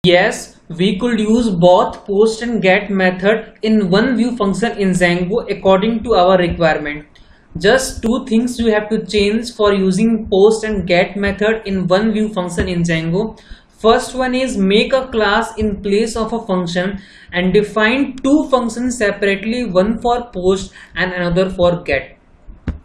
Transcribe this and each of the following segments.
Yes, we could use both post and get method in one view function in Django according to our requirement. Just two things you have to change for using post and get method in one view function in Django. First one is make a class in place of a function and define two functions separately, one for post and another for get.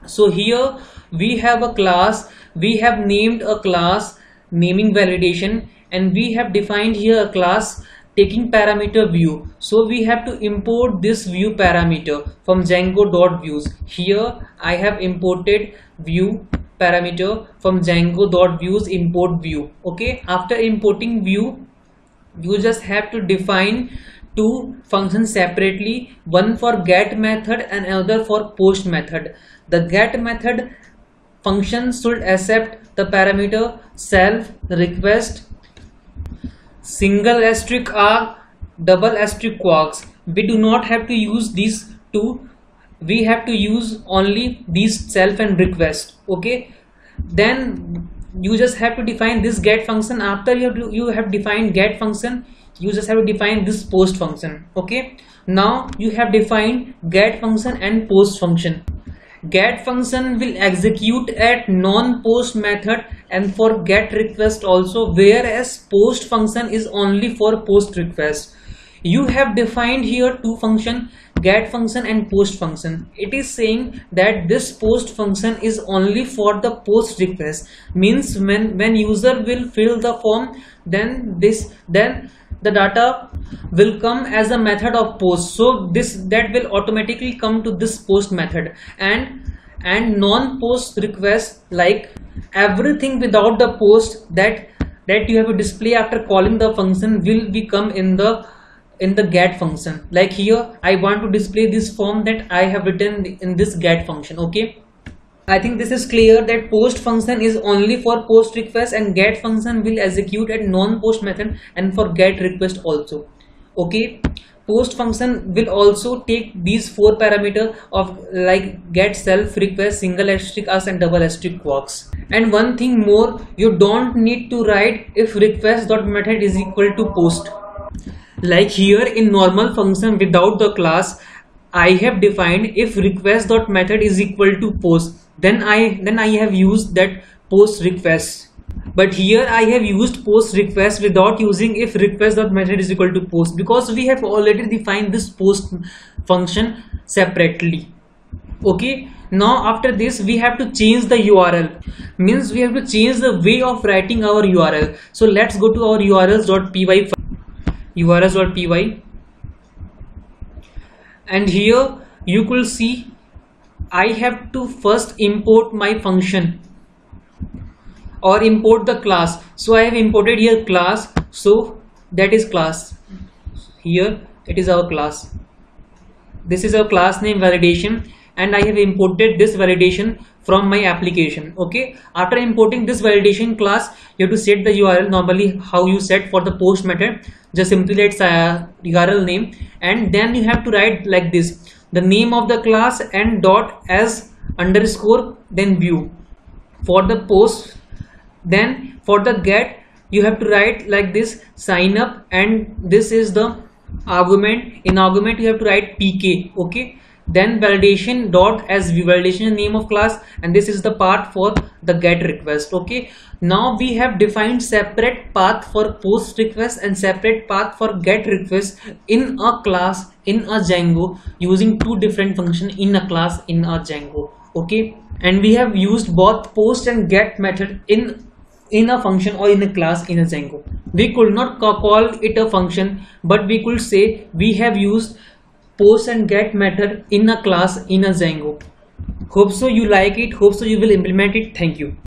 So here we have a class, we have named a class naming validation, and we have defined here a class taking parameter view. So we have to import this view parameter from Django.views. Here I have imported view parameter from Django.views import view. Okay, after importing view, you just have to define two functions separately, one for get method and another for post method. The get method function should accept the parameter self, request, single asterisk r, double asterisk quarks. We do not have to use these two, we have to use only these self and request. Okay, then you just have to define this get function. After you have defined get function, you just have to define this post function. Okay, now you have defined get function and post function. Get function will execute at non-post method and for get request also, whereas post function is only for post request. You have defined here two function, get function and post function. It is saying that this post function is only for the post request, means when user will fill the form, then the data will come as a method of post. So that will automatically come to this post method, and non-post request, like everything without the post that you have to display after calling the function, will become in the get function. Like here I want to display this form that I have written in this get function. Okay, I think this is clear that post function is only for post request and get function will execute at non-post method and for get request also. Okay, post function will also take these four parameter of like get, self, request, single asterisk us and double asterisk quarks. And one thing more, you don't need to write if request dot method is equal to post. Like here in normal function without the class, I have defined if request dot method is equal to post, then I have used that post request. But here I have used post request without using if request dot method is equal to post, because we have already defined this post function separately. Okay, now after this we have to change the URL, means we have to change the way of writing our URL. So let's go to our urls.py urls.py, and here you could see I have to first import my function or import the class. So I have imported here class, so that is class. Here it is our class, this is our class name validation, and I have imported this validation from my application. Okay, after importing this validation class, you have to set the URL normally how you set for the post method. Just simply let's URL name, and then you have to write like this, the name of the class and dot as underscore then view for the post. Then for the get you have to write like this, sign up, and this is the argument. In argument you have to write pk. Okay, then validation dot as view, validation name of class, and this is the part for the get request. Okay, now we have defined separate path for post request and separate path for get request in a class in a Django using two different functions in a class in a Django. Okay, and we have used both post and get method in a function or in a class in a Django. We could not call it a function, but we could say we have used post and get method in a class in a Django. Hope so you like it, hope so you will implement it. Thank you.